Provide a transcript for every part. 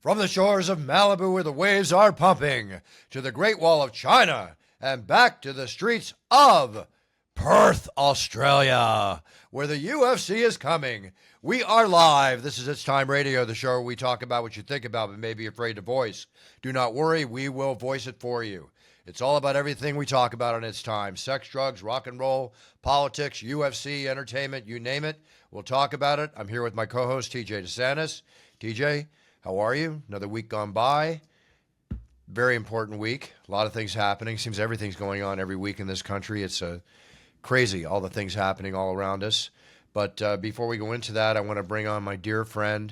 From the shores of Malibu where the waves are pumping, to the Great Wall of China, and back to the streets of Perth, Australia, where the UFC is coming. We are live. This is It's Time Radio, the show where we talk about what you think about but may be afraid to voice. Do not worry, we will voice it for you. It's all about everything we talk about on It's Time. Sex, drugs, rock and roll, politics, UFC, entertainment, you name it. We'll talk about it. I'm here with my co-host, TJ Santis. TJ, how are you? Another week gone by. Very important week. A lot of things happening. Seems everything's going on every week in this country. It's crazy, all the things happening all around us. But before we go into that, I want to bring on my dear friend,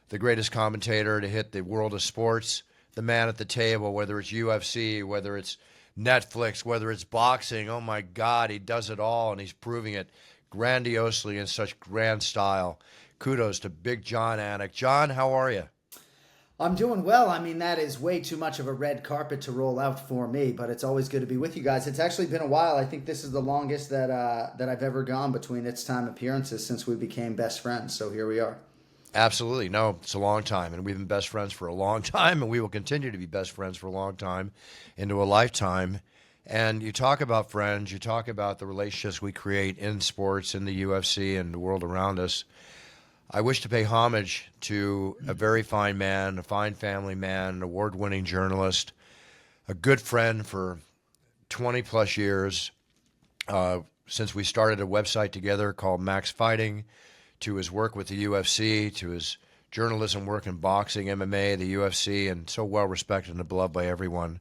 the greatest commentator to hit the world of sports, the man at the table, whether it's UFC, whether it's Netflix, whether it's boxing. Oh, my God, he does it all, and he's proving it grandiosely in such grand style. Kudos to big Jon Anik. Jon, how are you? I'm doing well. I mean, that is way too much of a red carpet to roll out for me, but it's always good to be with you guys. It's actually been a while. I think this is the longest that I've ever gone between It's Time appearances since we became best friends, so here we are. Absolutely. No, it's a long time, and we've been best friends for a long time, and we will continue to be best friends for a long time, into a lifetime. And you talk about friends, you talk about the relationships we create in sports, in the UFC, and the world around us. I wish to pay homage to a very fine man, a fine family man, an award-winning journalist, a good friend for 20-plus years, since we started a website together called Max Fighting, to his work with the UFC, to his journalism work in boxing, MMA, the UFC, and so well-respected and beloved by everyone.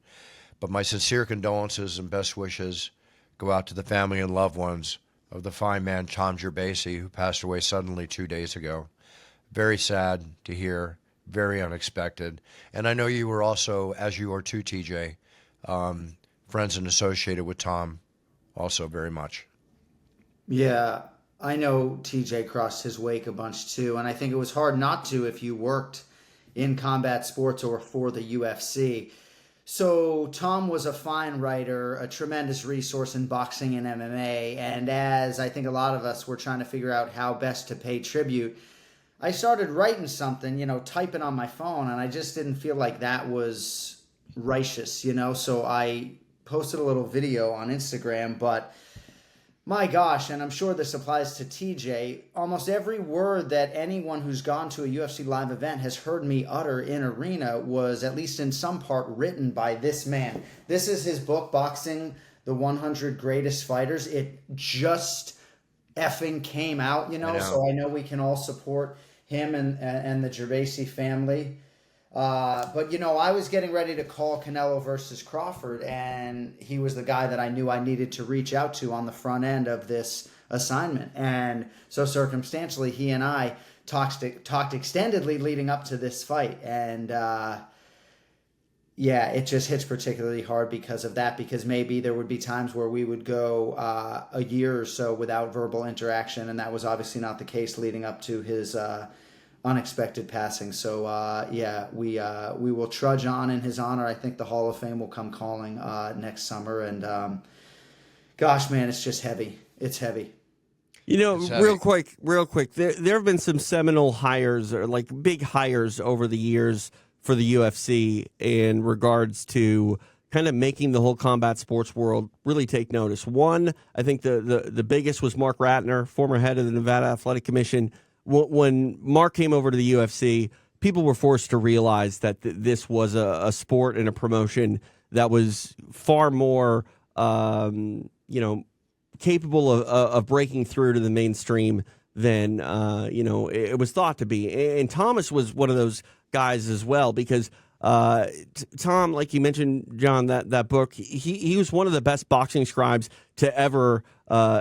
But my sincere condolences and best wishes go out to the family and loved ones of the fine man Tom Gerbasi, who passed away suddenly 2 days ago. Very sad to hear, very unexpected. And I know you were also, as you are too, TJ, friends and associated with Tom also very much. Yeah, I know TJ crossed his wake a bunch too, and I think it was hard not to if you worked in combat sports or for the UFC. So Tom was a fine writer, a tremendous resource in boxing and MMA, and as I think a lot of us were trying to figure out how best to pay tribute, I started writing something, typing on my phone, and I just didn't feel like that was righteous, so I posted a little video on Instagram, but my gosh, and I'm sure this applies to TJ, almost every word that anyone who's gone to a UFC live event has heard me utter in arena was, at least in some part, written by this man. This is his book, Boxing, the 100 Greatest Fighters. It just effing came out, so I know we can all support him and the Gerbasi family. But I was getting ready to call Canelo versus Crawford, and he was the guy that I knew I needed to reach out to on the front end of this assignment. And so circumstantially, he and I talked extendedly leading up to this fight. And it just hits particularly hard because of that, because maybe there would be times where we would go a year or so without verbal interaction, and that was obviously not the case leading up to his unexpected passing. So we will trudge on in his honor. I think the Hall of Fame will come calling next summer, and gosh, man, it's just heavy. It's heavy. Real quick, there have been some seminal hires, or like big hires over the years for the UFC in regards to kind of making the whole combat sports world really take notice. One, I think the biggest was Mark Ratner, former head of the Nevada Athletic Commission. When Mark came over to the UFC, people were forced to realize that this was a sport and a promotion that was far more, capable of breaking through to the mainstream than, it was thought to be. And Thomas was one of those guys as well, because Tom, like you mentioned, Jon, that book, he was one of the best boxing scribes to ever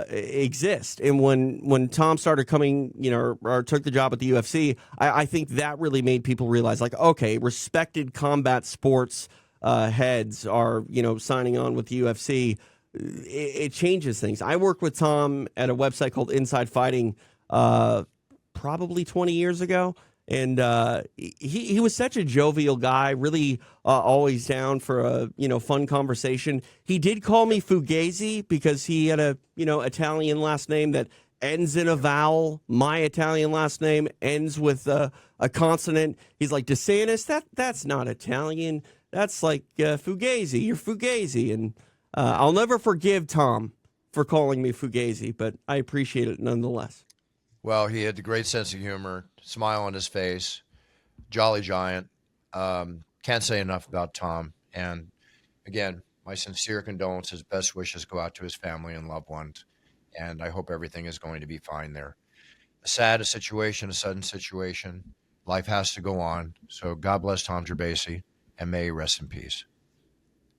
exist. And when Tom started coming, or took the job at the UFC, I think that really made people realize, like, okay, respected combat sports heads are, signing on with the UFC. It changes things. I worked with Tom at a website called Inside Fighting probably 20 years ago. And he was such a jovial guy, really always down for a fun conversation. He did call me Fugazi because he had a Italian last name that ends in a vowel. My Italian last name ends with a consonant. He's like, DeSantis, that's not Italian. That's like Fugazi. You're Fugazi. And I'll never forgive Tom for calling me Fugazi, but I appreciate it nonetheless. Well, he had a great sense of humor, smile on his face, jolly giant. Can't say enough about Tom. And again, my sincere condolences, best wishes go out to his family and loved ones. And I hope everything is going to be fine there. A sad situation, a sudden situation. Life has to go on. So God bless Tom Gerbasi, and may he rest in peace.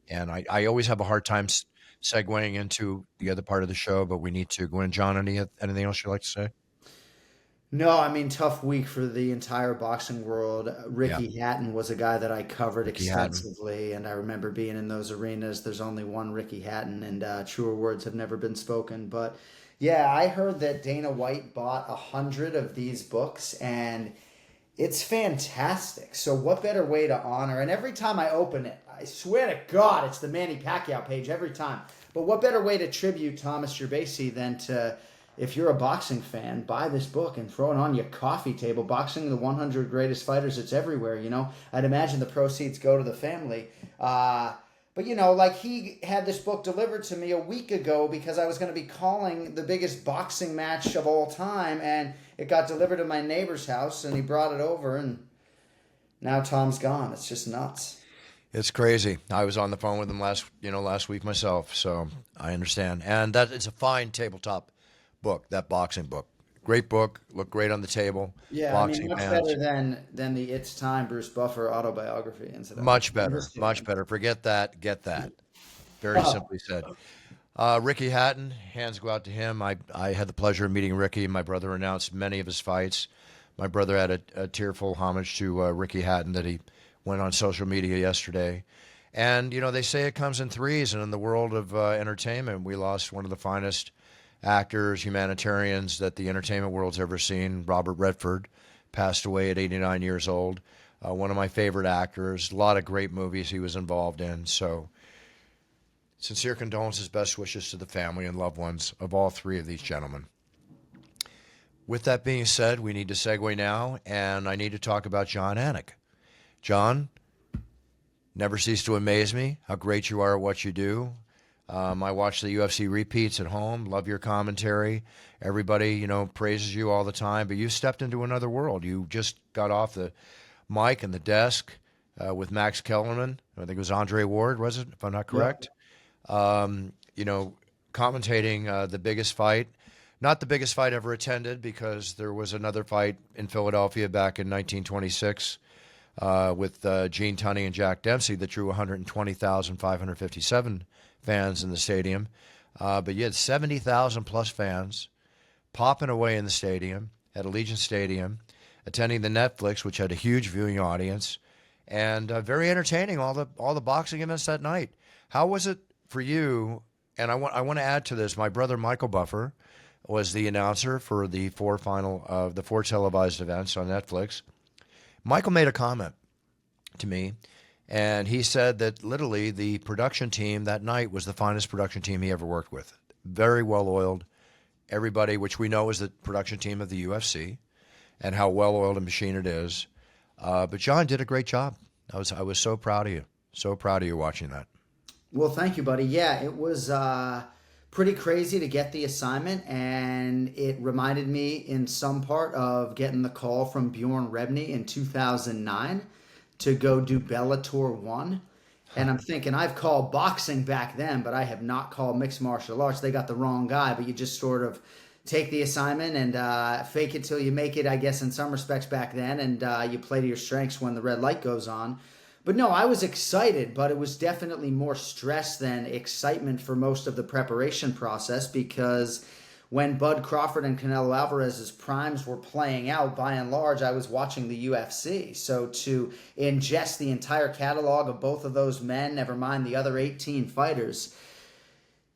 And I always have a hard time segueing into the other part of the show, but we need to go in. John, anything else you'd like to say? No, I mean, tough week for the entire boxing world. Ricky Hatton was a guy that I covered Ricky Hatton. extensively, and I remember being in those arenas. There's only one Ricky Hatton, and truer words have never been spoken. But yeah, I heard that Dana White bought 100 of these books, and it's fantastic. So what better way to honor? And every time I open it, I swear to God, it's the Manny Pacquiao page every time. But what better way to tribute Thomas Gerbasi than to, if you're a boxing fan, buy this book and throw it on your coffee table. Boxing, the 100 Greatest Fighters, it's everywhere, you know. I'd imagine the proceeds go to the family. But, you know, like he had this book delivered to me a week ago because I was going to be calling the biggest boxing match of all time, and it got delivered to my neighbor's house, and he brought it over, and now Tom's gone. It's just nuts. It's crazy. I was on the phone with him last week myself, so I understand. And that it's a fine tabletop book, that boxing book. Great book, looked great on the table. Yeah, boxing I mean, much fans. better than the It's Time Bruce Buffer autobiography. Incident. Much better, much better. Forget that, get that. Very simply said. Ricky Hatton, hands go out to him. I had the pleasure of meeting Ricky. My brother announced many of his fights. My brother had a tearful homage to Ricky Hatton that he went on social media yesterday. And, you know, they say it comes in threes. And in the world of entertainment, we lost one of the finest actors, humanitarians that the entertainment world's ever seen. Robert Redford passed away at 89 years old. One of my favorite actors. A lot of great movies he was involved in. So sincere condolences, best wishes to the family and loved ones of all three of these gentlemen. With that being said, we need to segue now, and I need to talk about Jon Anik. John, never cease to amaze me how great you are at what you do. I watch the UFC repeats at home, love your commentary. Everybody, you know, praises you all the time, but you stepped into another world. You just got off the mic and the desk with Max Kellerman. I think it was Andre Ward, was it, if I'm not correct? Yeah. You know, commentating the biggest fight. Not the biggest fight ever attended, because there was another fight in Philadelphia back in 1926 with Gene Tunney and Jack Dempsey that drew 120,557 fans in the stadium. But you had 70,000 plus fans popping away in the stadium at Allegiant Stadium, attending the Netflix, which had a huge viewing audience, and very entertaining, all the boxing events that night. How was it for you? And I want to add to this, my brother Michael Buffer was the announcer for the four televised events on Netflix. Michael made a comment to me, and he said that literally the production team that night was the finest production team he ever worked with. Very well-oiled. Everybody, which we know is the production team of the UFC, and how well-oiled a machine it is. But John did a great job. I was so proud of you. So proud of you watching that. Well, thank you, buddy. Yeah, it was pretty crazy to get the assignment, and it reminded me in some part of getting the call from Bjorn Rebney in 2009 to go do Bellator 1. And I'm thinking, I've called boxing back then, but I have not called mixed martial arts. They got the wrong guy, but you just sort of take the assignment and fake it till you make it, I guess, in some respects back then, and you play to your strengths when the red light goes on. But no, I was excited, but it was definitely more stress than excitement for most of the preparation process, because when Bud Crawford and Canelo Alvarez's primes were playing out, by and large, I was watching the UFC. So to ingest the entire catalog of both of those men, never mind the other 18 fighters,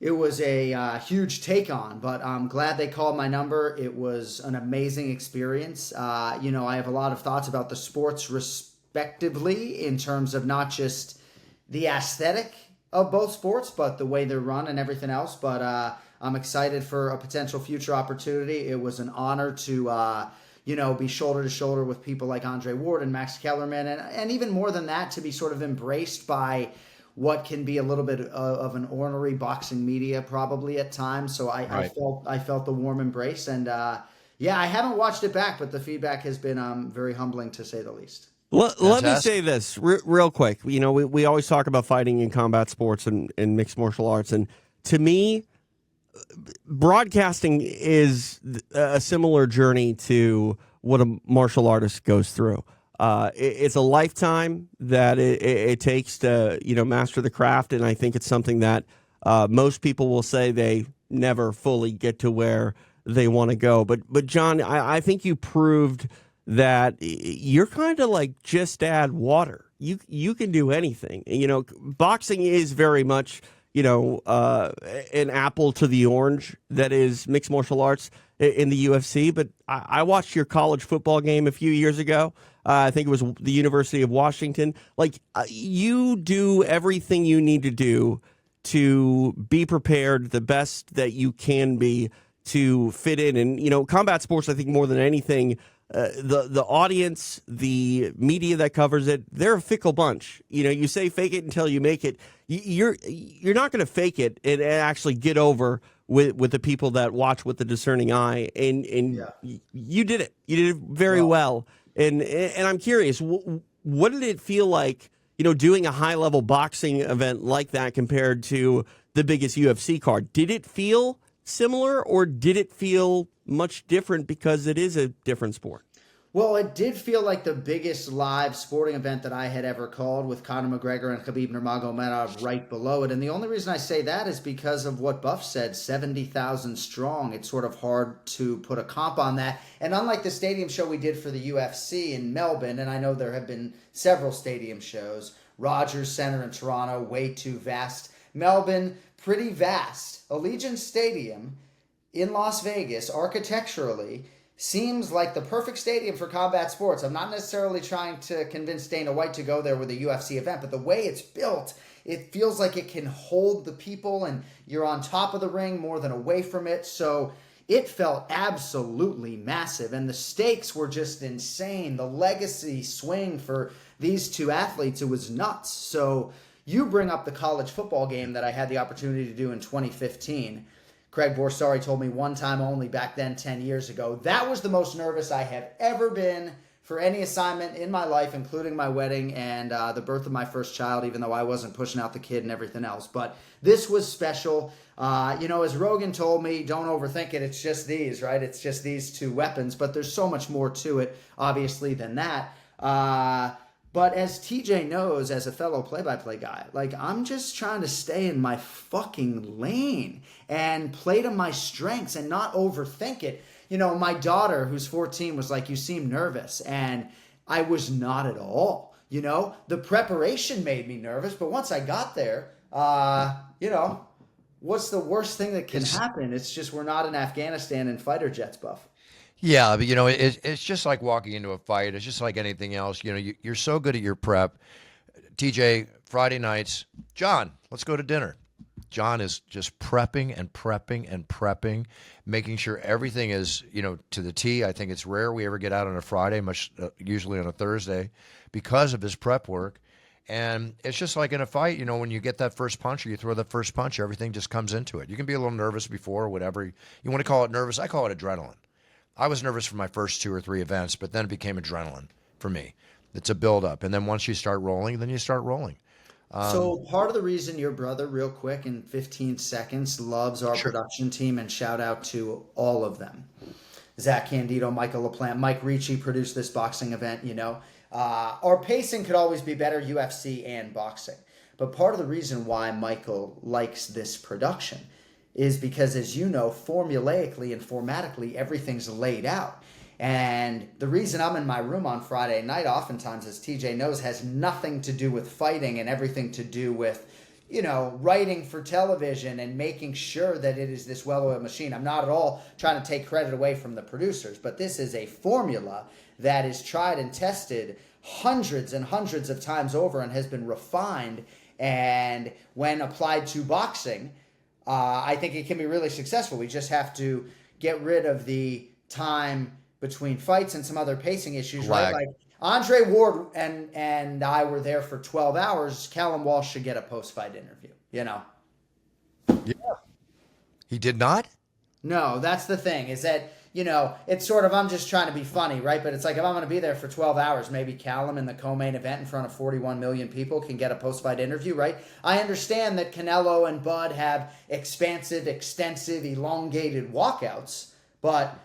it was a huge take on, but I'm glad they called my number. It was an amazing experience. I have a lot of thoughts about the sports respectively, in terms of not just the aesthetic of both sports, but the way they're run and everything else. But I'm excited for a potential future opportunity. It was an honor to, be shoulder to shoulder with people like Andre Ward and Max Kellerman, and even more than that, to be sort of embraced by what can be a little bit of an ornery boxing media probably at times. So I felt the warm embrace, and I haven't watched it back, but the feedback has been very humbling to say the least. Let me say this real quick. We always talk about fighting in combat sports and mixed martial arts, and to me, broadcasting is a similar journey to what a martial artist goes through. It's a lifetime that it takes to master the craft, and I think it's something that most people will say they never fully get to where they want to go. But Jon, I think you proved that you're kind of like just add water. You can do anything. Boxing is very much an apple to the orange that is mixed martial arts in the UFC. But I watched your college football game a few years ago. I think it was the University of Washington. You do everything you need to do to be prepared the best that you can be to fit in. And, combat sports, I think more than anything, the audience, the media that covers it, they're a fickle bunch. You say fake it until you make it. You're not going to fake it and actually get over with the people that watch with the discerning eye. And you did it. You did it very well. And I'm curious, what did it feel like, doing a high level boxing event like that compared to the biggest UFC card? Did it feel similar, or did it feel much different because it is a different sport? Well, it did feel like the biggest live sporting event that I had ever called, with Conor McGregor and Khabib Nurmagomedov right below it. And the only reason I say that is because of what Buff said, 70,000 strong. It's sort of hard to put a comp on that. And unlike the stadium show we did for the UFC in Melbourne, and I know there have been several stadium shows, Rogers Centre in Toronto, way too vast. Melbourne, pretty vast. Allegiant Stadium in Las Vegas, architecturally, seems like the perfect stadium for combat sports. I'm not necessarily trying to convince Dana White to go there with a UFC event, but the way it's built, it feels like it can hold the people, and you're on top of the ring more than away from it. So it felt absolutely massive, and the stakes were just insane. The legacy swing for these two athletes, it was nuts. So you bring up the college football game that I had the opportunity to do in 2015. Craig Borsari told me one time only back then, 10 years ago. That was the most nervous I have ever been for any assignment in my life, including my wedding and the birth of my first child, even though I wasn't pushing out the kid and everything else. But this was special. As Rogan told me, don't overthink it. It's just these, right? It's just these two weapons. But there's so much more to it, obviously, than that. But as TJ knows, as a fellow play-by-play guy, I'm just trying to stay in my fucking lane and play to my strengths and not overthink it. My daughter, who's 14, was like, "You seem nervous." And I was not at all. The preparation made me nervous, but once I got there, what's the worst thing that can happen? It's just we're not in Afghanistan in fighter jets, Buff. Yeah, but it's just like walking into a fight. It's just like anything else. You're so good at your prep. TJ, Friday nights, Jon, let's go to dinner. Jon is just prepping and prepping and prepping, making sure everything is, to the T. I think it's rare we ever get out on a Friday, usually on a Thursday, because of his prep work. And it's just like in a fight, when you get that first punch or you throw that first punch, everything just comes into it. You can be a little nervous before, or whatever. You want to call it nervous. I call it adrenaline. I was nervous for my first 2 or 3 events, but then it became adrenaline for me. It's a buildup. And then once you start rolling, then you start rolling. So part of the reason your brother, real quick, in 15 seconds, loves our production team, and shout out to all of them. Zach Candido, Michael LaPlante, Mike Ricci produced this boxing event, Our pacing could always be better, UFC and boxing. But part of the reason why Michael likes this production is because, as you know, formulaically and formatically, everything's laid out. And the reason I'm in my room on Friday night, oftentimes, as TJ knows, has nothing to do with fighting and everything to do with, writing for television and making sure that it is this well-oiled machine. I'm not at all trying to take credit away from the producers, but this is a formula that is tried and tested hundreds and hundreds of times over and has been refined. And when applied to boxing, I think it can be really successful. We just have to get rid of the time between fights and some other pacing issues, right? Like Andre Ward and I were there for 12 hours. Callum Walsh should get a post-fight interview, you know? Yeah. He did not? No, that's the thing, is that, you know, it's sort of, I'm just trying to be funny, right? But it's like, if I'm going to be there for 12 hours, maybe Callum in the co-main event in front of 41 million people can get a post-fight interview, right? I understand that Canelo and Bud have expansive, extensive, elongated walkouts, but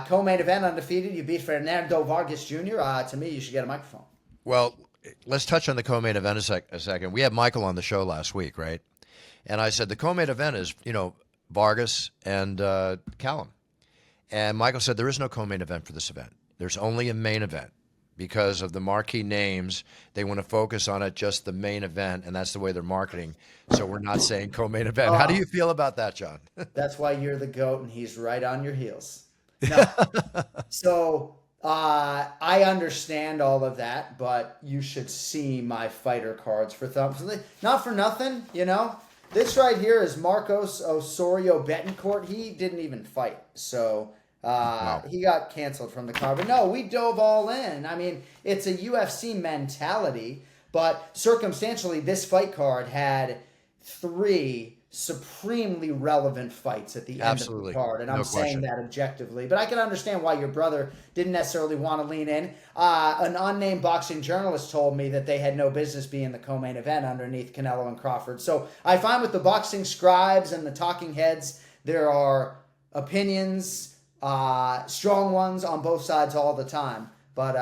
co-main event undefeated, you beat Fernando Vargas Jr., to me, you should get a microphone. Well, let's touch on the co-main event a second. We had Michael on the show last week, right? And I said the co-main event is, you know, Vargas and Callum. And Michael said there is no co-main event for this event. There's only a main event because of the marquee names. They want to focus on it, just the main event, and that's the way they're marketing. So we're not saying co-main event. How do you feel about that, John? That's why you're the GOAT and he's right on your heels. No. So I understand all of that, but you should see my fighter cards for thumbs. Not for nothing, you know. This right here is Marcos Osorio Betancourt. He didn't even fight, so he got canceled from the card. But no, we dove all in. I mean, it's a UFC mentality, but circumstantially, this fight card had 3 supremely relevant fights at the end of the card, and I'm saying that objectively. But I can understand why your brother didn't necessarily want to lean in. An unnamed boxing journalist told me that they had no business being the co-main event underneath Canelo and Crawford. So I find with the boxing scribes and the talking heads, there are opinions, strong ones on both sides all the time. But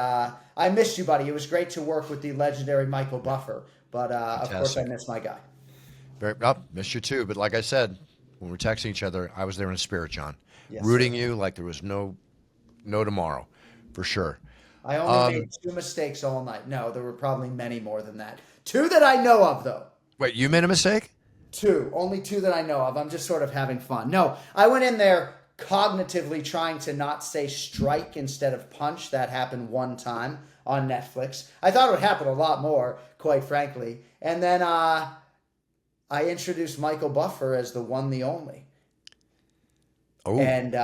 I missed you, buddy. It was great to work with the legendary Michael Buffer. But of course, I miss my guy. Missed you too. But like I said, when we're texting each other, I was there in spirit, John. Yes, rooting you like there was no tomorrow, for sure. I only made 2 mistakes all night. No, there were probably many more than that. 2 that I know of, though. Wait, you made a mistake? 2. Only 2 that I know of. I'm just sort of having fun. No, I went in there cognitively trying to not say strike instead of punch. That happened one time on Netflix. I thought it would happen a lot more, quite frankly. And then I introduced Michael Buffer as the one, the only. Oh. And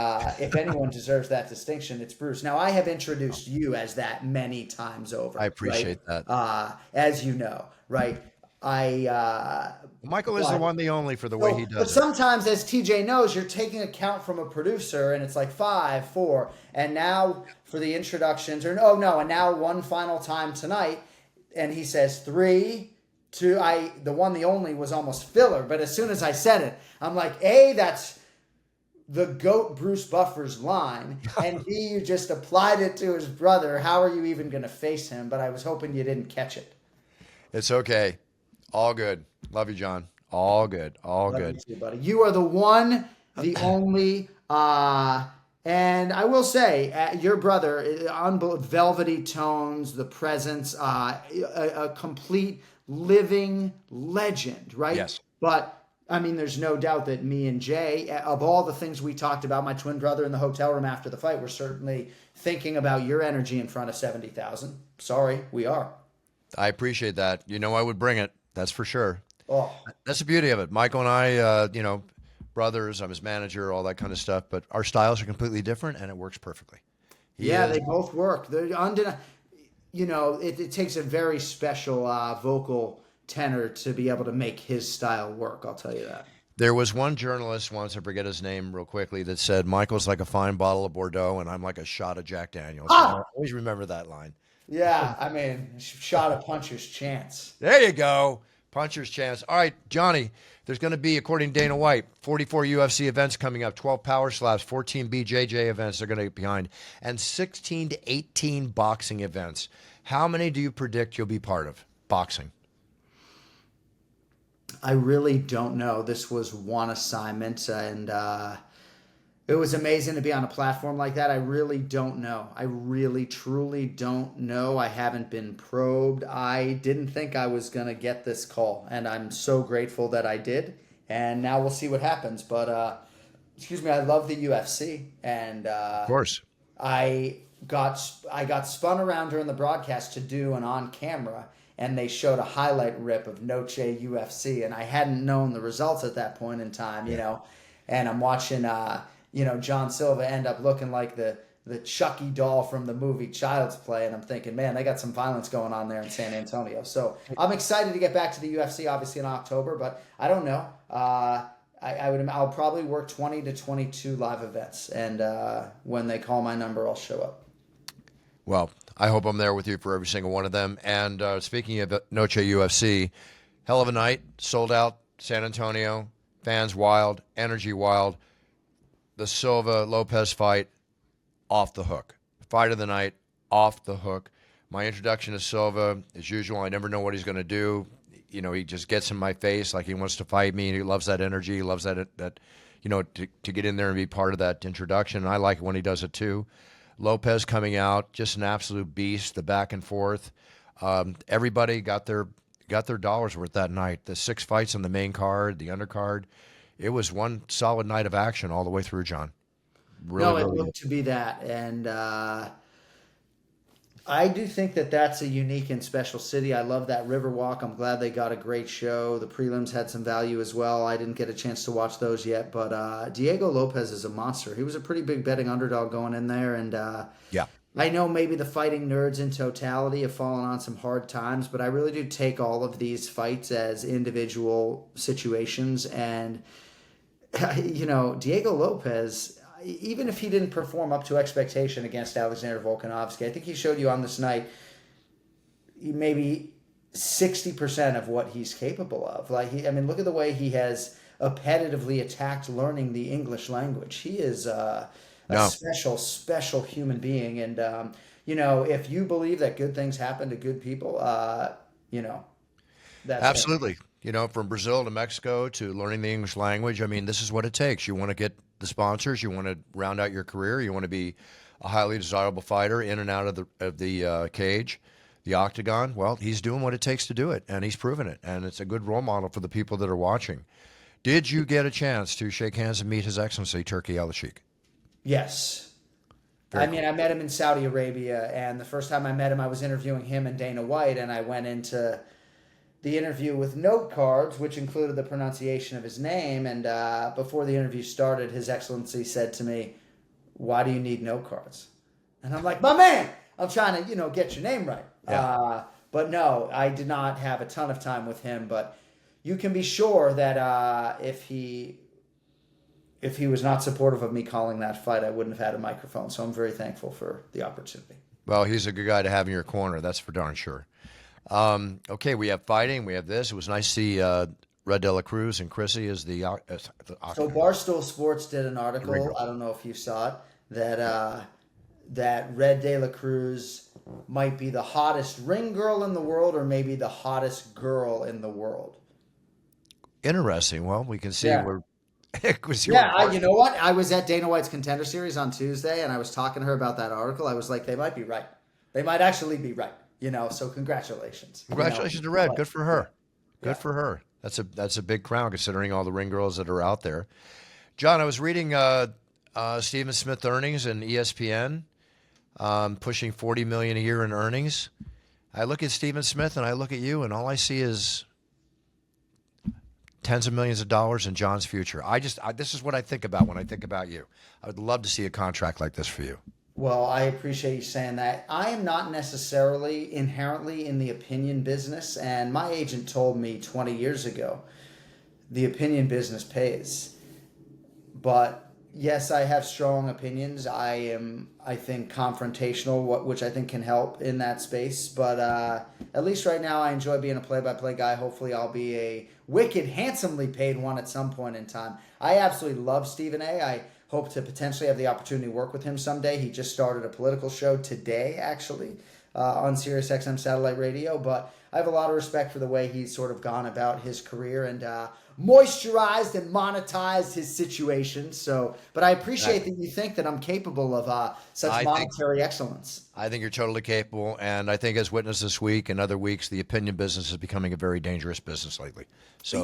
if anyone deserves that distinction, it's Bruce. Now, I have introduced you as that many times over. I appreciate that. As you know, right? Michael is the one, the only for the way he does it. But sometimes, as TJ knows, you're taking account from a producer, and it's like 5, 4, and now for the introductions, and now one final time tonight, and he says 3, 2. The one, the only was almost filler, but as soon as I said it, I'm like, A, that's the GOAT Bruce Buffer's line, and B, you just applied it to his brother. How are you even going to face him? But I was hoping you didn't catch it. It's okay. All good. Love you, John. All good. All good. Love you too, buddy. You are the one, the only, and I will say, your brother, velvety tones, the presence, a complete living legend, right? Yes. But I mean, there's no doubt that me and Jay, of all the things we talked about, my twin brother in the hotel room after the fight, we're certainly thinking about your energy in front of 70,000. Sorry, we are. I appreciate that. You know, I would bring it. That's for sure. Oh, that's the beauty of it. Michael and I, brothers, I'm his manager, all that kind of stuff, but our styles are completely different and it works perfectly. They both work. They're it takes a very special vocal tenor to be able to make his style work. I'll tell you that. There was one journalist once, I forget his name real quickly, that said Michael's like a fine bottle of Bordeaux and I'm like a shot of Jack Daniels. I always remember that line. Yeah, I mean, shot a puncher's chance. There you go. Puncher's chance. All right, Johnny, there's going to be, according to Dana White, 44 UFC events coming up, 12 power slabs, 14 BJJ events they're going to get behind, and 16 to 18 boxing events. How many do you predict you'll be part of boxing? I really don't know. This was one assignment, and it was amazing to be on a platform like that. I really don't know. I really, truly don't know. I haven't been probed. I didn't think I was going to get this call, and I'm so grateful that I did. And now we'll see what happens. But, I love the UFC. And of course, I got spun around during the broadcast to do an on-camera. and they showed a highlight rip of Noche UFC, and I hadn't known the results at that point in time, and I'm watching, John Silva end up looking like the Chucky doll from the movie Child's Play, and I'm thinking, man, they got some violence going on there in San Antonio. So I'm excited to get back to the UFC, obviously in October, but I don't know. I'll probably work 20 to 22 live events, and when they call my number, I'll show up. Well, I hope I'm there with you for every single one of them. And speaking of Noche UFC, hell of a night, sold out, San Antonio, fans wild, energy wild. The Silva-Lopez fight, off the hook. Fight of the night, off the hook. My introduction to Silva, as usual, I never know what he's going to do. He just gets in my face like he wants to fight me, and he loves that energy. He loves that to get in there and be part of that introduction. And I like it when he does it too. Lopez coming out, just an absolute beast, the back and forth. Everybody got their dollars worth that night. The 6 fights on the main card, the undercard. It was one solid night of action all the way through, John. Really, it looked to be that. And I do think that that's a unique and special city. I love that Riverwalk. I'm glad they got a great show. The prelims had some value as well. I didn't get a chance to watch those yet, but Diego Lopez is a monster. He was a pretty big betting underdog going in there, and I know maybe the fighting nerds in totality have fallen on some hard times, but I really do take all of these fights as individual situations. And Diego Lopez, even if he didn't perform up to expectation against Alexander Volkanovski, I think he showed you on this night maybe 60% of what he's capable of. Look at the way he has appetitively attacked learning the English language. He is a special human being. And, if you believe that good things happen to good people, that's absolutely. From Brazil to Mexico to learning the English language, this is what it takes. You want to get the sponsors, you want to round out your career, you want to be a highly desirable fighter in and out of the cage, the octagon. Well, he's doing what it takes to do it, and he's proven it, and it's a good role model for the people that are watching. Did you get a chance to shake hands and meet His Excellency Turki Al-Sheikh? Yes. Very I met him in Saudi Arabia, and the first time I met him, I was interviewing him and Dana White, and I went into the interview with note cards, which included the pronunciation of his name. And before the interview started, His Excellency said to me, "Why do you need note cards?" And I'm like, "My man, I'm trying to, get your name right." Yeah. But no, I did not have a ton of time with him. But you can be sure that if he was not supportive of me calling that fight, I wouldn't have had a microphone. So I'm very thankful for the opportunity. Well, he's a good guy to have in your corner. That's for darn sure. Okay, we have fighting. We have this. It was nice to see Red De La Cruz and Chrissy as the So Barstool Sports did an article. I don't know if you saw it, that Red De La Cruz might be the hottest ring girl in the world, or maybe the hottest girl in the world. Interesting. Well, we can see where. You know what? I was at Dana White's Contender Series on Tuesday, and I was talking to her about that article. I was like, they might be right. They might actually be right. So congratulations. Congratulations to Red. Good for her. Good for her. That's a big crown considering all the ring girls that are out there. John, I was reading Stephen Smith earnings in ESPN, pushing $40 million a year in earnings. I look at Stephen Smith and I look at you, and all I see is tens of millions of dollars in John's future. This is what I think about when I think about you. I would love to see a contract like this for you. Well, I appreciate you saying that. I am not necessarily inherently in the opinion business, and my agent told me 20 years ago, the opinion business pays. But yes, I have strong opinions. I am, I think, confrontational, which I think can help in that space. But at least right now, I enjoy being a play-by-play guy. Hopefully, I'll be a wicked, handsomely paid one at some point in time. I absolutely love Stephen A. I hope to potentially have the opportunity to work with him someday. He just started a political show today, actually, on Sirius XM satellite radio. But I have a lot of respect for the way he's sort of gone about his career and moisturized and monetized his situation. But I appreciate that you think that I'm capable of such monetary excellence. I think you're totally capable, and I think as witnessed this week and other weeks, the opinion business is becoming a very dangerous business lately. So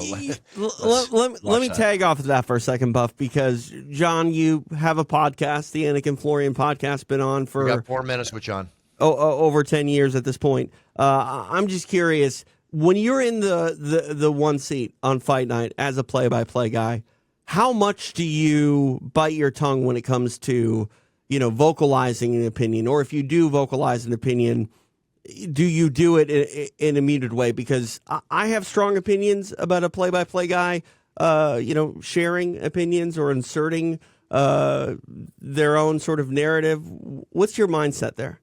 let me tag off of that for a second, Buff, because John, you have a podcast, the Anik and Florian podcast, been on for. We got 4 minutes with John. over 10 years at this point. I'm just curious, when you're in the one seat on fight night as a play-by-play guy, how much do you bite your tongue when it comes to, vocalizing an opinion? Or if you do vocalize an opinion, do you do it in a muted way? Because I have strong opinions about a play-by-play guy, sharing opinions or inserting their own sort of narrative. What's your mindset there?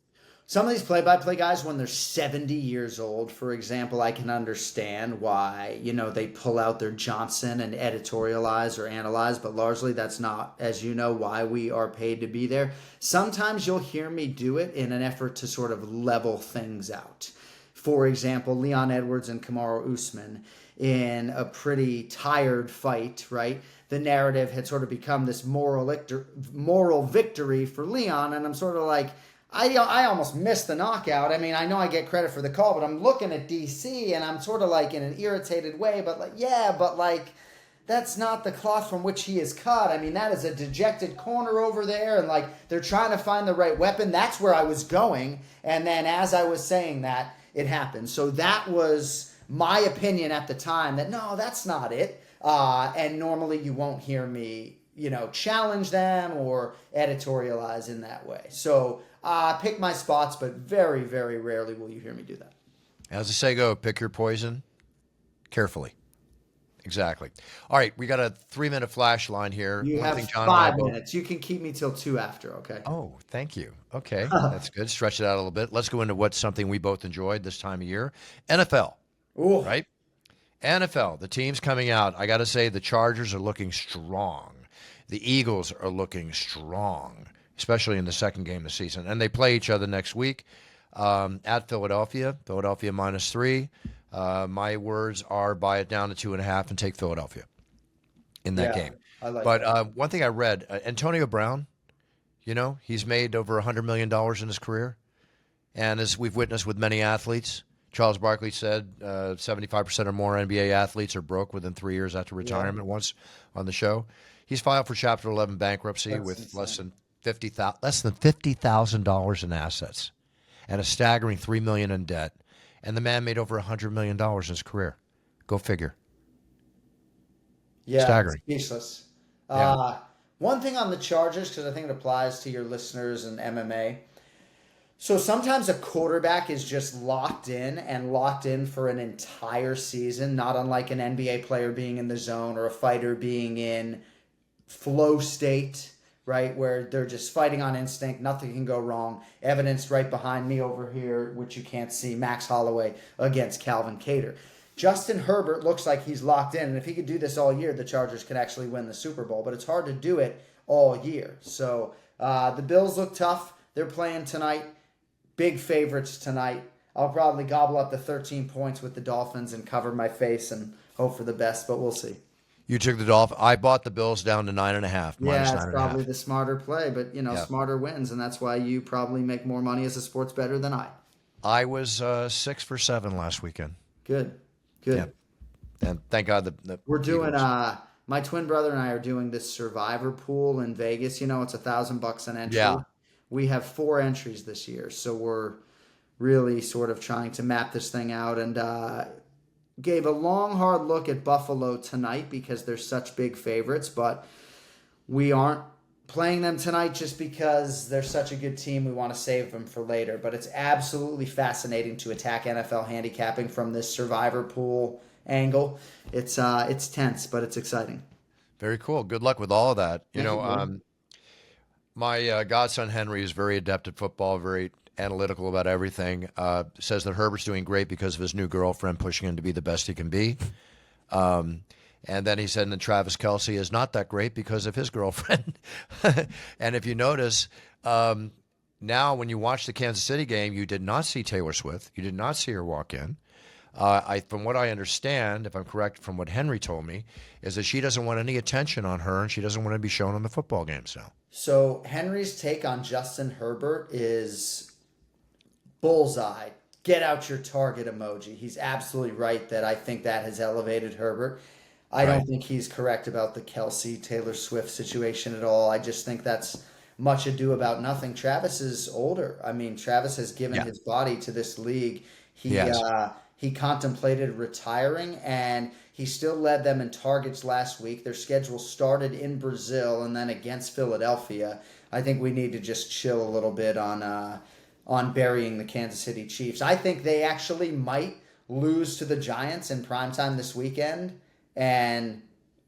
Some of these play-by-play guys, when they're 70 years old, for example, I can understand why, they pull out their Johnson and editorialize or analyze, but largely that's not, as you know, why we are paid to be there. Sometimes you'll hear me do it in an effort to sort of level things out. For example, Leon Edwards and Kamaru Usman in a pretty tired fight, right? The narrative had sort of become this moral victory for Leon, and I'm sort of like, I almost missed the knockout. I mean, I know I get credit for the call, but I'm looking at DC and I'm sort of like in an irritated way, but that's not the cloth from which he is cut. I mean, that is a dejected corner over there, and they're trying to find the right weapon. That's where I was going. And then as I was saying that, it happened. So that was my opinion at the time that no, that's not it. And normally you won't hear me, challenge them or editorialize in that way. So pick my spots, but very, very rarely will you hear me do that. As the say go, pick your poison carefully. Exactly. All right, we got a 3-minute flash line here. You have John 5 minutes. You can keep me till 2 after, okay? Oh, thank you. Okay, that's good. Stretch it out a little bit. Let's go into what's something we both enjoyed this time of year. NFL, Ooh. right? NFL, the teams coming out. I got to say the Chargers are looking strong. The Eagles are looking strong, especially in the second game of the season. And they play each other next week at Philadelphia. Philadelphia -3. My words are buy it down to 2.5 and take Philadelphia in that game. I like but that. One thing I read, Antonio Brown, he's made over $100 million in his career. And as we've witnessed with many athletes, Charles Barkley said 75% or more NBA athletes are broke within 3 years after retirement once on the show. He's filed for Chapter 11 bankruptcy with less than $50,000 in assets and a staggering $3 million in debt. And the man made over $100 million in his career. Go figure. Yeah, staggering. Speechless. Yeah. One thing on the Chargers, because I think it applies to your listeners in MMA. So sometimes a quarterback is just locked in for an entire season, not unlike an NBA player being in the zone or a fighter being in flow state, right, where they're just fighting on instinct, nothing can go wrong. Evidence right behind me over here, which you can't see, Max Holloway against Calvin Kattar. Justin Herbert looks like he's locked in, and if he could do this all year, the Chargers could actually win the Super Bowl, but it's hard to do it all year. So the Bills look tough. They're playing tonight. Big favorites tonight. I'll probably gobble up the 13 points with the Dolphins and cover my face and hope for the best, but we'll see. You took the Dolphins. I bought the Bills down to 9.5. Yeah, it's probably the smarter play, but smarter wins, and that's why you probably make more money as a sports bettor than I. I was 6 for 7 last weekend. Good. Yeah. And thank God we're doing. My twin brother and I are doing this Survivor pool in Vegas. It's $1,000 an entry. Yeah. We have 4 entries this year, so we're really sort of trying to map this thing out, and gave a long, hard look at Buffalo tonight because they're such big favorites, but we aren't playing them tonight just because they're such a good team. We want to save them for later, but it's absolutely fascinating to attack NFL handicapping from this Survivor pool angle. It's tense, but it's exciting. Very cool. Good luck with all of that. My godson Henry is very adept at football, very analytical about everything. Says that Herbert's doing great because of his new girlfriend pushing him to be the best he can be. And then he said that Travis Kelce is not that great because of his girlfriend. And if you notice, now when you watch the Kansas City game, you did not see Taylor Swift. You did not see her walk in. From what I understand, if I'm correct from what Henry told me, is that she doesn't want any attention on her and she doesn't want to be shown on the football games now. So Henry's take on Justin Herbert is bullseye. Get out your target emoji. He's absolutely right that I think that has elevated Herbert. I don't think he's correct about the Kelce Taylor Swift situation at all. I just think that's much ado about nothing. Travis is older. I mean, Travis has given Yeah. his body to this league. Yes. He contemplated retiring, and he still led them in targets last week. Their schedule started in Brazil and then against Philadelphia. I think we need to just chill a little bit on burying the Kansas City Chiefs. I think they actually might lose to the Giants in primetime this weekend and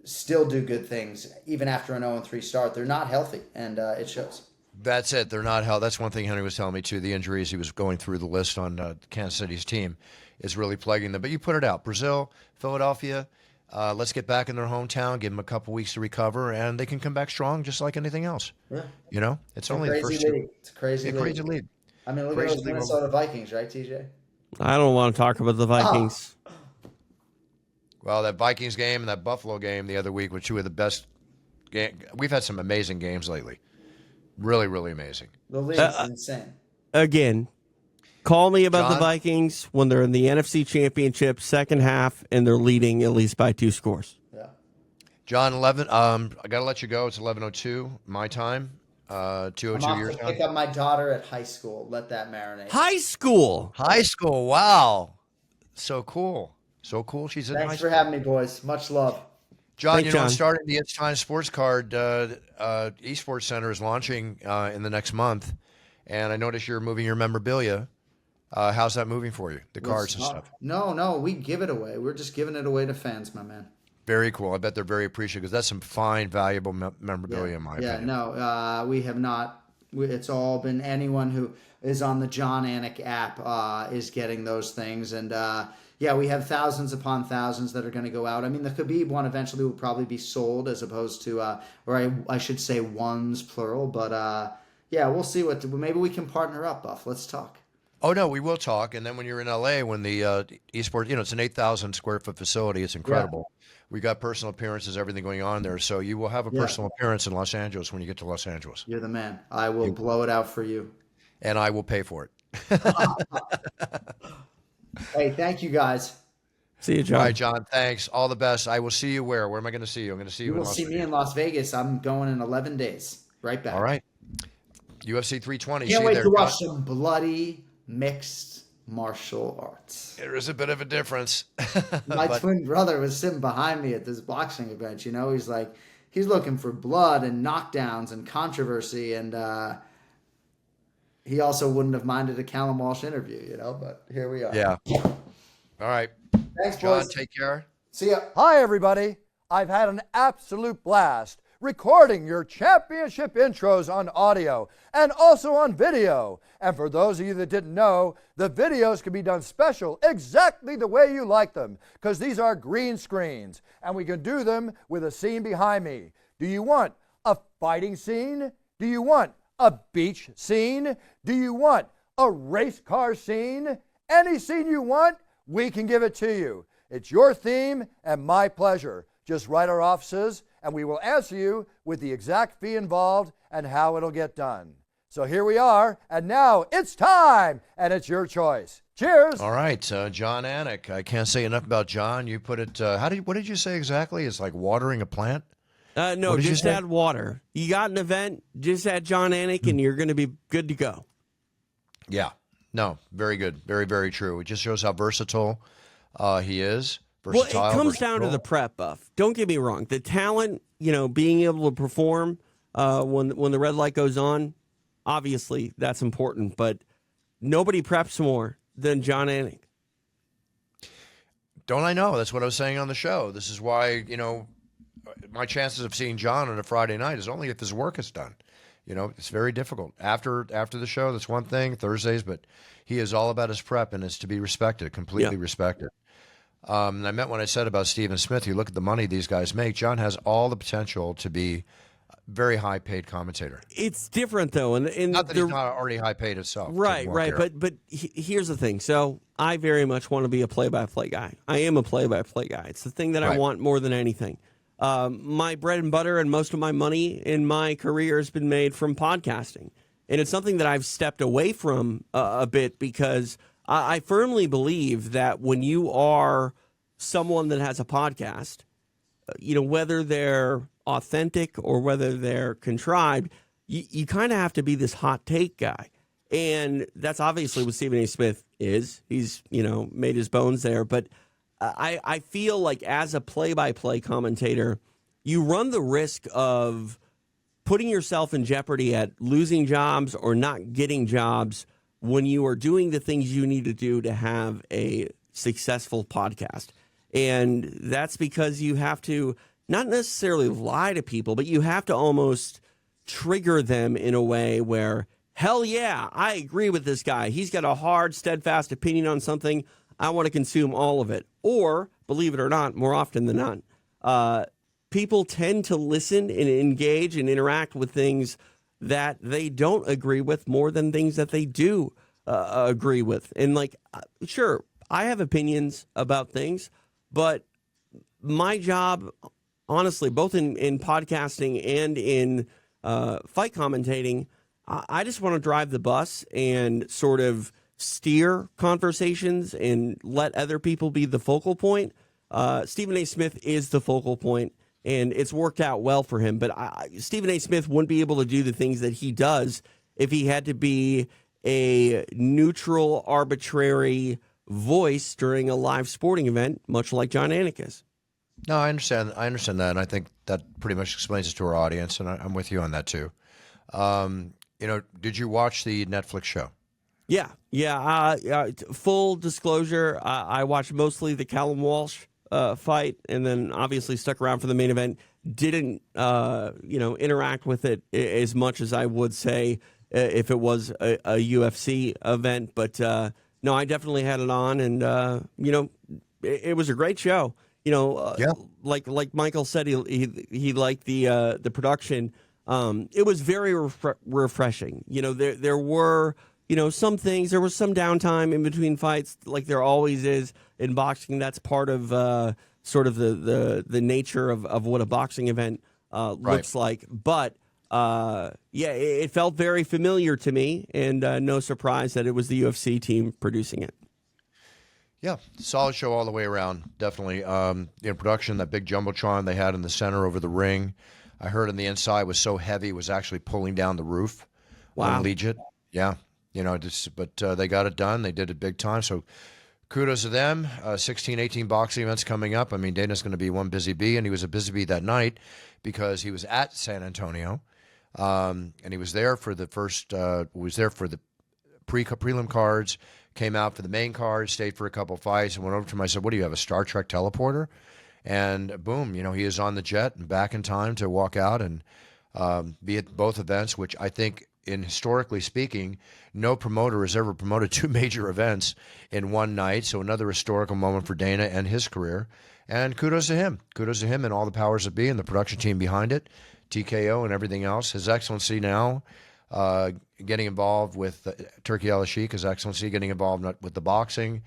still do good things even after an 0-3 start. They're not healthy, and it shows. That's it. They're not held. That's one thing Henry was telling me too. The injuries, he was going through the list on Kansas City's team, is really plaguing them. But you put it out. Brazil, Philadelphia, let's get back in their hometown, give them a couple weeks to recover, and they can come back strong just like anything else. Yeah. You know, it's only the first league. It's a crazy league. crazy league. I mean, look Crazy at those league. Minnesota Vikings, right, TJ? I don't want to talk about the Vikings. Well, that Vikings game and that Buffalo game the other week were two of the best games. We've had some amazing games lately. Really, really amazing. The league is insane. Again, call me about the John? Vikings when they're in the NFC Championship second half and they're leading at least by 2 scores. Yeah. John, 11. I got to let you go. It's 11:02 my time. 2:02 I'm off your to time. pick up my daughter at high school. Let that marinate. High school. High school. Wow. So cool. So cool. She's in high Thanks school. for having me, boys. Much love. John, Thanks, you know, John. starting the It's Time Sports Card Esports Center is launching in the next month, and I noticed you're moving your memorabilia. How's that moving for you? The cards and stuff. No, we give it away. We're just giving it away to fans, my man. Very cool. I bet they're very appreciative because that's some fine, valuable memorabilia in my opinion. No, we have not. It's all been anyone who is on the Jon Anik app is getting those things, and we have thousands upon thousands that are going to go out. I mean, the Khabib one eventually will probably be sold as opposed to, or I should say ones plural, but we'll see maybe we can partner up, Buff. Let's talk. Oh, no, we will talk. And then when you're in LA, when the esports, it's an 8,000 square foot facility. It's incredible. Yeah. We got personal appearances, everything going on there. So you will have a personal appearance in Los Angeles when you get to Los Angeles. You're the man. I will blow it out for you. And I will pay for it. Hey, thank you guys. See you, John. All right, John, thanks. All the best. I will see you where? Where am I going to see you? I'm going to see you in Las Vegas. You will see me in Las Vegas. I'm going in 11 days. Right back. All right. UFC 320. Can't wait to watch some bloody mixed martial arts. There is a bit of a difference. My twin brother was sitting behind me at this boxing event. He's looking for blood and knockdowns and controversy, and he also wouldn't have minded a Callum Walsh interview, but here we are. Yeah. All right. Thanks, John, boys. take care. See ya. Hi, everybody. I've had an absolute blast recording your championship intros on audio and also on video. And for those of you that didn't know, the videos can be done special exactly the way you like them, because these are green screens and we can do them with a scene behind me. Do you want a fighting scene? Do you want a beach scene? Do you want a race car scene? Any scene you want, we can give it to you. It's your theme and my pleasure. Just write our offices and we will answer you with the exact fee involved and how it'll get done. So here we are, and now it's time, and it's your choice. Cheers. All right, Jon Anik. I can't say enough about John. You put it. What did you say exactly? It's like watering a plant. No, just add water. You got an event, just add Jon Anik, and you're going to be good to go. Yeah. No, very good. Very, very true. It just shows how versatile he is. Versatile, well, it comes down to the prep, Buff. Don't get me wrong. The talent, being able to perform when the red light goes on, obviously that's important. But nobody preps more than Jon Anik. Don't I know? That's what I was saying on the show. This is why, my chances of seeing John on a Friday night is only if his work is done. It's very difficult. After the show, that's one thing, Thursdays, but he is all about his prep, and it's to be respected, completely respected. And I meant when I said about Stephen Smith, you look at the money these guys make, John has all the potential to be a very high-paid commentator. It's different, though. And not that he's not already high-paid himself. Right. But here's the thing. So I very much want to be a play-by-play guy. I am a play-by-play guy. It's the thing that I want more than anything. My bread and butter and most of my money in my career has been made from podcasting. And it's something that I've stepped away from a bit because I firmly believe that when you are someone that has a podcast, whether they're authentic or whether they're contrived, you kind of have to be this hot take guy. And that's obviously what Stephen A. Smith is. He's, made his bones there. But I feel like as a play-by-play commentator, you run the risk of putting yourself in jeopardy at losing jobs or not getting jobs when you are doing the things you need to do to have a successful podcast. And that's because you have to not necessarily lie to people, but you have to almost trigger them in a way where, hell yeah, I agree with this guy. He's got a hard, steadfast opinion on something. I want to consume all of it. Or, believe it or not, more often than not, people tend to listen and engage and interact with things that they don't agree with more than things that they do agree with. And sure, I have opinions about things, but my job, honestly, both in podcasting and in fight commentating, I just want to drive the bus and sort of steer conversations and let other people be the focal point. Stephen A. Smith is the focal point, and it's worked out well for him. But Stephen A. Smith wouldn't be able to do the things that he does if he had to be a neutral, arbitrary voice during a live sporting event, much like Jon Anik is. No, I understand that, and I think that pretty much explains it to our audience, and I'm with you on that too. Did you watch the Netflix show? Yeah. Full disclosure, I watched mostly the Callum Walsh fight, and then obviously stuck around for the main event. Didn't interact with it as much as I would say if it was a UFC event, but no, I definitely had it on, and it was a great show. Like Michael said, he liked the production. It was very refreshing. There were some things. There was some downtime in between fights, like there always is in boxing. That's part of sort of the nature of what a boxing event looks like. But it felt very familiar to me, and no surprise that it was the UFC team producing it. Yeah, solid show all the way around, definitely. In production, that big jumbotron they had in the center over the ring, I heard on the inside was so heavy it was actually pulling down the roof. Wow. On Legit. Yeah, but they got it done. They did it big time, so kudos to them. 16, 18 boxing events coming up. I mean, Dana's going to be one busy bee, and he was a busy bee that night because he was at San Antonio, and he was there for the prelim cards, came out for the main card, stayed for a couple fights, and went over to him. I said, what do you have, a Star Trek teleporter? And boom, he is on the jet and back in time to walk out and be at both events, which I think, historically speaking, no promoter has ever promoted two major events in one night. So another historical moment for Dana and his career. And kudos to him. Kudos to him and all the powers that be and the production team behind it, TKO and everything else. His Excellency now getting involved with Turkey Al-Sheikh, His Excellency getting involved with the boxing,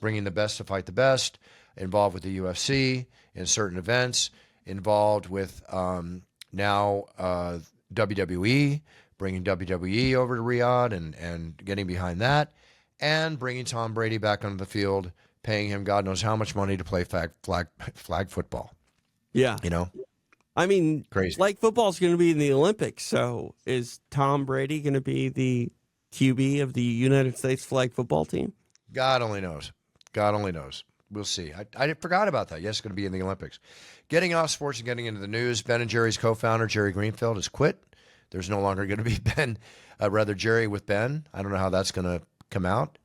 bringing the best to fight the best, involved with the UFC in certain events, involved with now WWE, bringing WWE over to Riyadh and getting behind that, and bringing Tom Brady back onto the field, paying him God knows how much money to play flag football. Yeah. I mean, crazy. Flag football is going to be in the Olympics, so is Tom Brady going to be the QB of the United States flag football team? God only knows. God only knows. We'll see. I forgot about that. Yes, it's going to be in the Olympics. Getting off sports and getting into the news, Ben & Jerry's co-founder, Jerry Greenfield, has quit. There's no longer going to be Jerry with Ben. I don't know how that's going to come out,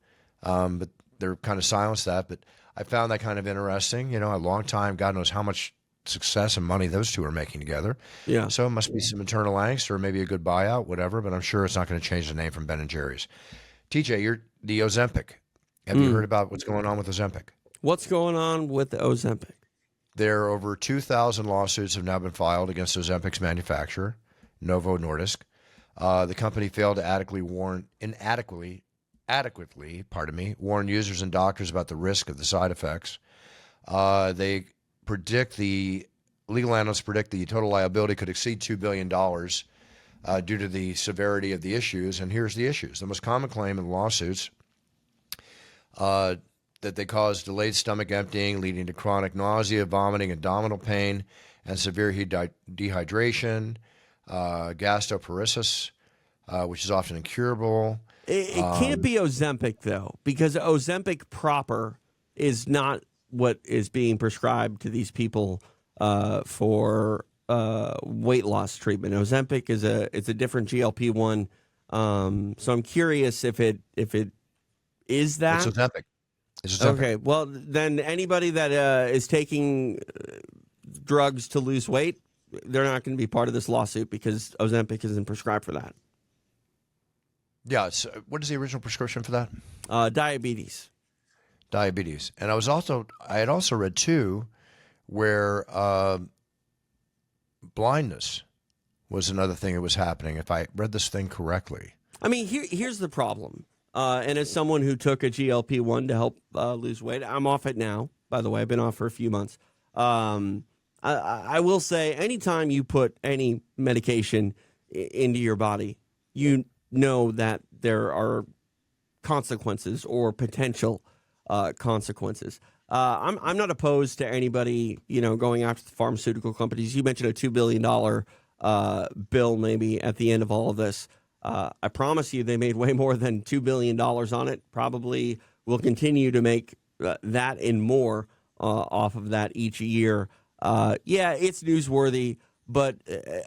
but they're kind of silenced that. But I found that kind of interesting. A long time, God knows how much success and money those two are making together. Yeah. So it must be some internal angst or maybe a good buyout, whatever. But I'm sure it's not going to change the name from Ben & Jerry's. TJ, you're the Ozempic. Have you heard about what's going on with Ozempic? What's going on with the Ozempic? There are over 2,000 lawsuits have now been filed against Ozempic's manufacturer, Novo Nordisk. The company failed to adequately warn users and doctors about the risk of the side effects. Legal analysts predict the total liability could exceed $2 billion due to the severity of the issues. And here's the issues. The most common claim in the lawsuits that they cause delayed stomach emptying, leading to chronic nausea, vomiting, abdominal pain, and severe dehydration. gastroparesis, which is often incurable. It can't be Ozempic, though, because Ozempic proper is not what is being prescribed to these people for weight loss treatment. Ozempic is a different GLP-1. So I'm curious if it is that. It's Ozempic. It's Ozempic. Okay, well, then anybody that is taking drugs to lose weight, they're not going to be part of this lawsuit because Ozempic isn't prescribed for that. Yeah. What is the original prescription for that? Diabetes. Diabetes. And I had also read too, where blindness was another thing that was happening. If I read this thing correctly. I mean, here's the problem. And as someone who took a GLP-1 to help lose weight, I'm off it now. By the way, I've been off for a few months. I will say, anytime you put any medication into your body, you know that there are consequences or potential consequences. I'm not opposed to anybody, going after the pharmaceutical companies. You mentioned a $2 billion bill maybe at the end of all of this. I promise you they made way more than $2 billion on it. Probably will continue to make that and more off of that each year. Yeah, it's newsworthy. But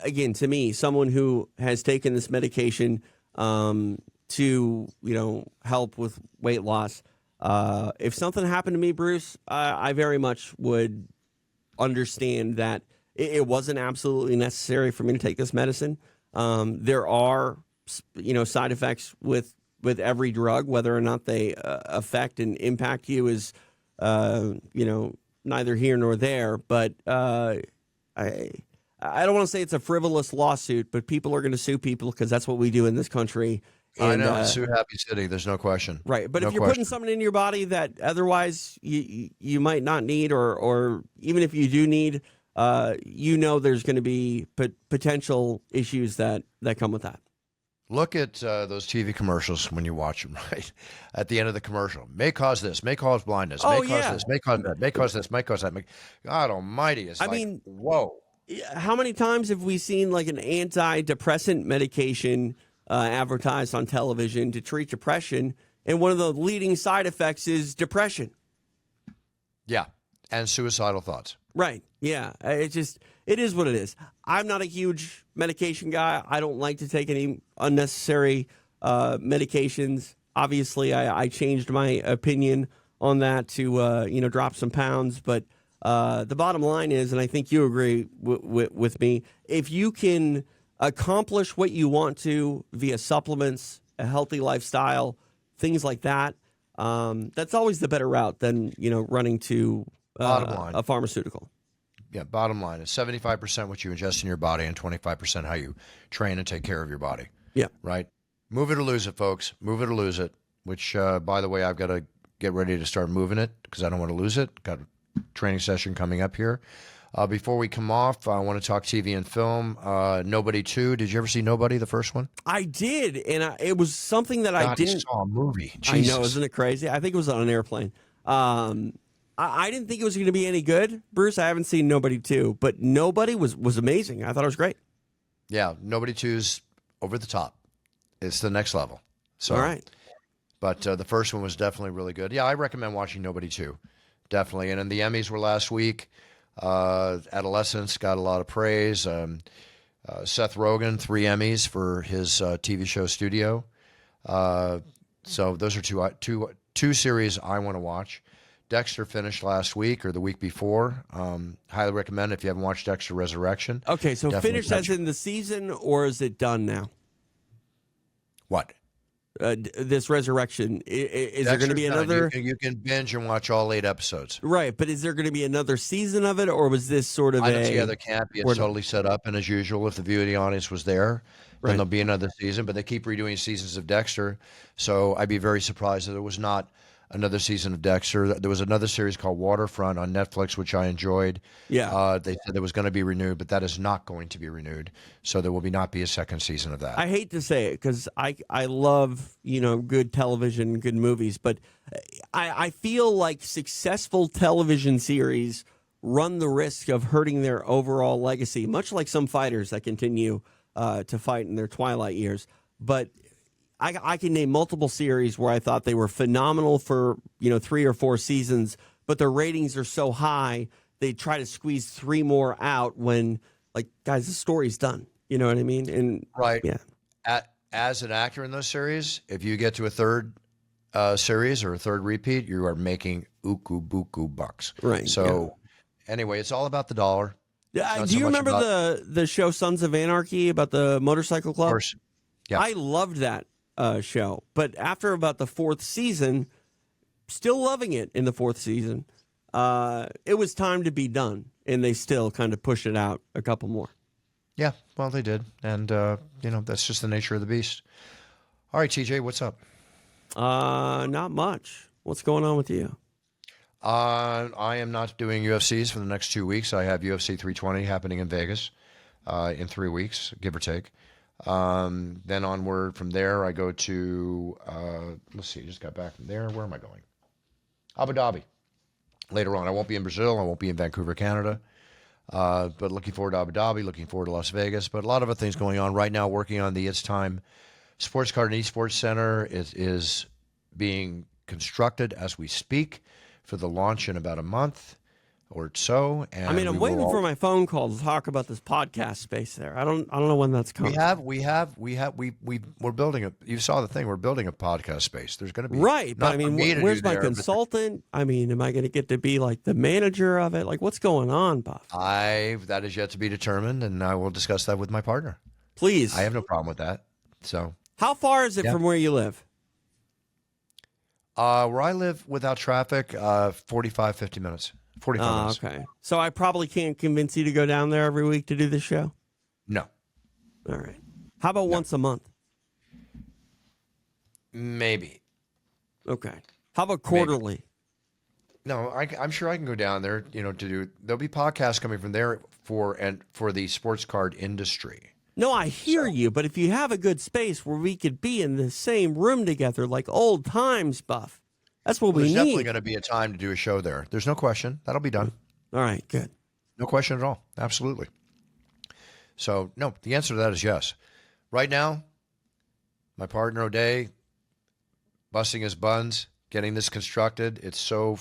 again, to me, someone who has taken this medication to, help with weight loss, if something happened to me, Bruce, I very much would understand that it wasn't absolutely necessary for me to take this medicine. There are, side effects with every drug. Whether or not they affect and impact you is, neither here nor there. But I don't want to say it's a frivolous lawsuit, but people are going to sue people because that's what we do in this country. And, I know, sue Happy City. There's no question. Right, but no if you're putting something in your body that otherwise you might not need, or even if you do need, there's going to be potential issues that come with that. Look at those TV commercials when you watch them, right? At the end of the commercial, may cause this, may cause blindness, may cause this, may cause that, may cause this, may cause that. God almighty, it's whoa. How many times have we seen like an antidepressant medication advertised on television to treat depression, and one of the leading side effects is depression? Yeah, and suicidal thoughts. Right. Yeah. It is what it is. I'm not a huge medication guy. I don't like to take any unnecessary medications. Obviously, I changed my opinion on that to drop some pounds. But the bottom line is, and I think you agree with me, if you can accomplish what you want to via supplements, a healthy lifestyle, things like that, that's always the better route than running to a pharmaceutical. Yeah, bottom line is 75% what you ingest in your body and 25% how you train and take care of your body. Yeah. Right? Move it or lose it, folks. Move it or lose it, which, by the way, I've got to get ready to start moving it because I don't want to lose it. Got a training session coming up here. Before we come off, I want to talk TV and film. Nobody 2. Did you ever see Nobody, the first one? I did, and it was something that I didn't... saw a movie. Jesus. I know, isn't it crazy? I think it was on an airplane. I didn't think it was going to be any good, Bruce. I haven't seen Nobody 2, but Nobody was amazing. I thought it was great. Yeah, Nobody 2's over the top. It's the next level. So, all right. But the first one was definitely really good. Yeah, I recommend watching Nobody 2, definitely. And then the Emmys were last week. Adolescence got a lot of praise. Seth Rogen, 3 Emmys for his TV show Studio. So those are two series I want to watch. Dexter finished last week or the week before. Highly recommend if you haven't watched Dexter Resurrection. Okay, so finished as in the season, or is it done now? What? This Resurrection. Is there going to be another? You can binge and watch all 8 episodes. Right, but is there going to be another season of it, or was this sort of I don't see how there can't be. It's totally set up, and as usual, if the viewing audience was there, then there'll be another season. But they keep redoing seasons of Dexter, so I'd be very surprised that there was not another season of Dexter. There was another series called Waterfront on Netflix, which I enjoyed. Yeah. They said it was going to be renewed, but that is not going to be renewed. So there will not be a second season of that. I hate to say it because I love, good television, good movies, but I feel like successful television series run the risk of hurting their overall legacy, much like some fighters that continue to fight in their twilight years. But I can name multiple series where I thought they were phenomenal for 3 or 4 seasons, but their ratings are so high they try to squeeze 3 more out when, like, guys, the story's done. You know what I mean? And Right. yeah. As an actor in those series, if you get to a third series or a third repeat, you are making uku buku bucks. Right. So anyway, it's all about the dollar. Do Not you so much remember about- the show Sons of Anarchy about the motorcycle Of club? course. Yeah. I loved that show, but after about the 4th season, still loving it in the 4th season, it was time to be done, and they still kind of pushed it out a couple more. Yeah, well, they did. And, that's just the nature of the beast. All right, TJ, what's up? Not much. What's going on with you? I am not doing UFCs for the next 2 weeks. I have UFC 320 happening in Vegas in 3 weeks, give or take. Then onward from there, I go to, let's see, I just got back from there. Where am I going? Abu Dhabi. Later on. I won't be in Brazil. I won't be in Vancouver, Canada. But looking forward to Abu Dhabi, looking forward to Las Vegas. But a lot of other things going on right now, working on the It's Time Sports Card and Esports Center is being constructed as we speak for the launch in about a month or so. And I'm waiting for my phone call to talk about this podcast space there. I don't know when that's coming. We're building a, you saw the thing, we're building a podcast space. There's going to be, right. But where's my consultant? Am I going to get to be like the manager of it? Like, what's going on, Buff? That is yet to be determined, and I will discuss that with my partner. Please. I have no problem with that. So, how far is it from where you live? Where I live without traffic, 45, 50 minutes. 45 minutes. Okay. So I probably can't convince you to go down there every week to do this show? No. All right. How about once a month? Maybe. Okay. How about quarterly? No, I'm sure I can go down there, to do, there'll be podcasts coming from there for the sports card industry. No, I hear you, but if you have a good space where we could be in the same room together like old times, Buff, that's what we need. There's definitely going to be a time to do a show there. There's no question. That'll be done. All right, good. No question at all. Absolutely. So, no, the answer to that is yes. Right now, my partner O'Day, busting his buns, getting this constructed. It's so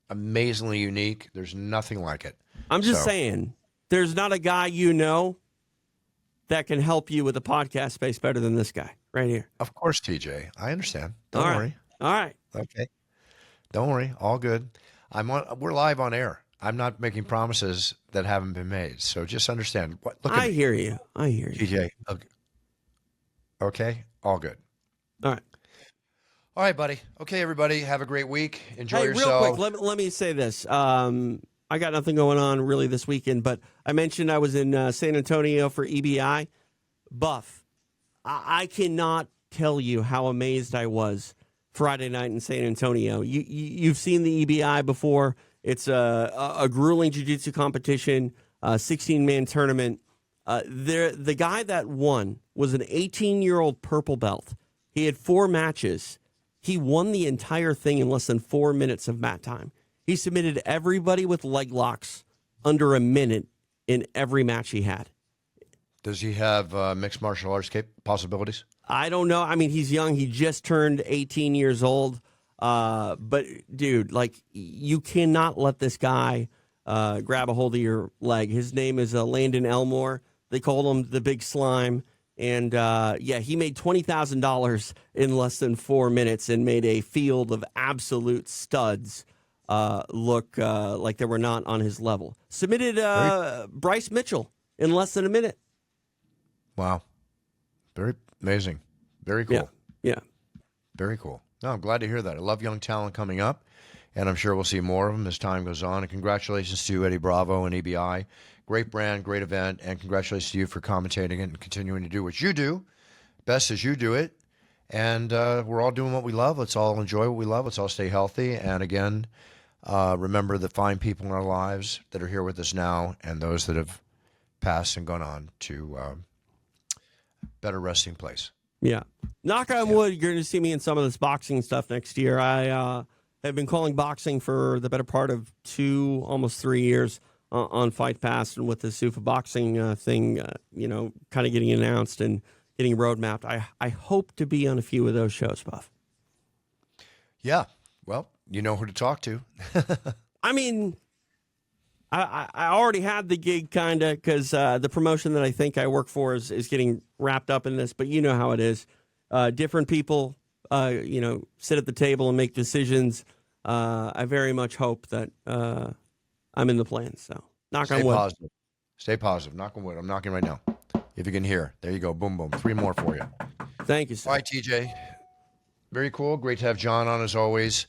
amazingly unique. There's nothing like it. I'm just saying, there's not a guy that can help you with the podcast space better than this guy right here. Of course, TJ. I understand. Don't worry. All right. Okay. Don't worry. All good. We're live on air. I'm not making promises that haven't been made. So just understand. I hear you. TJ. Okay. All good. All right. All right, buddy. Okay, everybody. Have a great week. Enjoy yourself. Real quick, let me say this. I got nothing going on really this weekend, but I mentioned I was in San Antonio for EBI. Buff, I cannot tell you how amazed I was Friday night in San Antonio. You've seen the EBI before. It's a grueling jiu-jitsu competition, 16-man tournament. The guy that won was an 18-year-old purple belt. He had 4 matches. He won the entire thing in less than 4 minutes of mat time. He submitted everybody with leg locks under a minute in every match he had. Does he have mixed martial arts possibilities? I don't know. I mean, he's young. He just turned 18 years old. But, dude, you cannot let this guy grab a hold of your leg. His name is Landon Elmore. They call him the Big Slime. And, he made $20,000 in less than 4 minutes and made a field of absolute studs look like they were not on his level. Submitted Bryce Mitchell in less than a minute. Wow. Very amazing. Very cool. Yeah. Very cool. No, I'm glad to hear that. I love young talent coming up, and I'm sure we'll see more of them as time goes on. And congratulations to Eddie Bravo and EBI. Great brand, great event, and congratulations to you for commentating it and continuing to do what you do, best as you do it. And we're all doing what we love. Let's all enjoy what we love. Let's all stay healthy. And again, remember the fine people in our lives that are here with us now and those that have passed and gone on to better resting place. Yeah. Knock on wood, you're going to see me in some of this boxing stuff next year. I have been calling boxing for the better part of 2, almost 3 years on Fight Pass and with the Sufa boxing thing, kind of getting announced and getting roadmapped. I hope to be on a few of those shows, Buff. Yeah. Well, you know who to talk to. I mean, I already had the gig kind of because the promotion that I think I work for is getting wrapped up in this, but you know how it is. Different people, sit at the table and make decisions. I very much hope that I'm in the plans. So knock on wood. Positive. Stay positive. Knock on wood. I'm knocking right now. If you can hear. There you go. Boom, boom. 3 more for you. Thank you, sir. All right, TJ. Very cool. Great to have Jon on as always.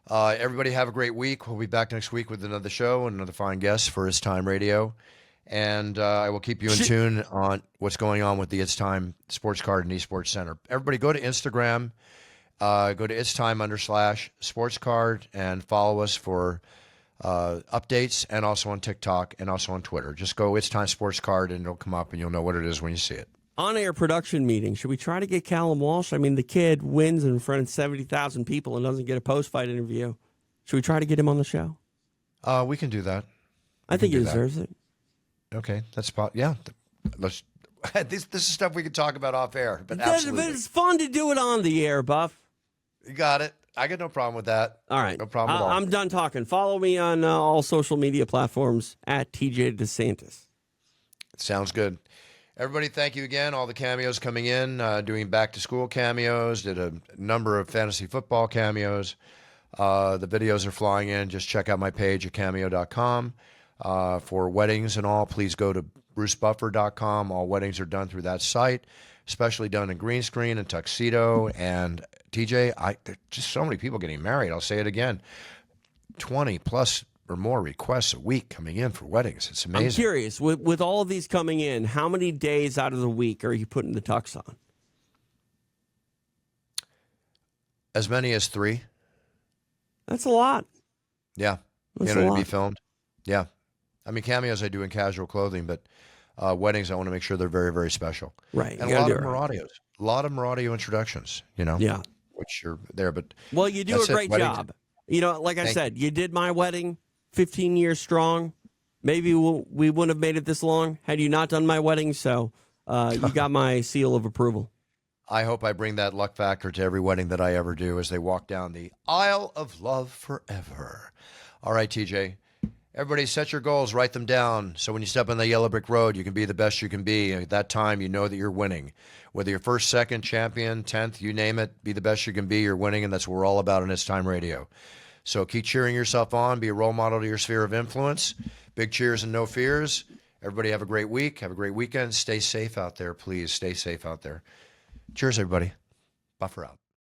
Everybody have a great week. We'll be back next week with another show and another fine guest for It's Time Radio. And I will keep you in tune on what's going on with the It's Time Sports Card and Esports Center. Everybody go to Instagram, go to It's Time /Sports Card and follow us for updates, and also on TikTok and also on Twitter. Just go It's Time Sports Card and it'll come up and you'll know what it is when you see it. On-air production meeting. Should we try to get Callum Walsh? I mean, the kid wins in front of 70,000 people and doesn't get a post-fight interview. Should we try to get him on the show? We can do that. I think he deserves it. Okay, that's yeah. Let's. This is stuff we can talk about off air, but absolutely, it's fun to do it on the air, Buff. You got it. I got no problem with that. All right, no problem at all. I'm done talking. Follow me on all social media platforms at TJ DeSantis. Sounds good. Everybody, thank you again. All the cameos coming in, doing back-to-school cameos, did a number of fantasy football cameos. The videos are flying in. Just check out my page at cameo.com. For weddings and all, please go to brucebuffer.com. All weddings are done through that site, especially done in green screen and tuxedo. And TJ, there's just so many people getting married. I'll say it again. 20 plus or more requests a week coming in for weddings. It's amazing. I'm curious, with all of these coming in, how many days out of the week are you putting the tux on? As many as 3. That's a lot. Yeah. That's to be filmed. Yeah. I mean, cameos I do in casual clothing, but weddings I want to make sure they're very, very special. Right. And a lot of them are audios. A lot of them are audio introductions, Yeah. Which are there. But well, you do a great job. Like I said, you did my wedding 15 years strong. Maybe we wouldn't have made it this long had you not done my wedding. So you got my seal of approval. I hope I bring that luck factor to every wedding that I ever do as they walk down the aisle of love forever. All right, TJ. Everybody set your goals, write them down. So when you step on the yellow brick road, you can be the best you can be. At that time, you know that you're winning. Whether you're first, second, champion, 10th, you name it, be the best you can be, you're winning, and that's what we're all about in It's Time Radio. So keep cheering yourself on. Be a role model to your sphere of influence. Big cheers and no fears. Everybody have a great week. Have a great weekend. Stay safe out there, please. Stay safe out there. Cheers, everybody. Buffer out.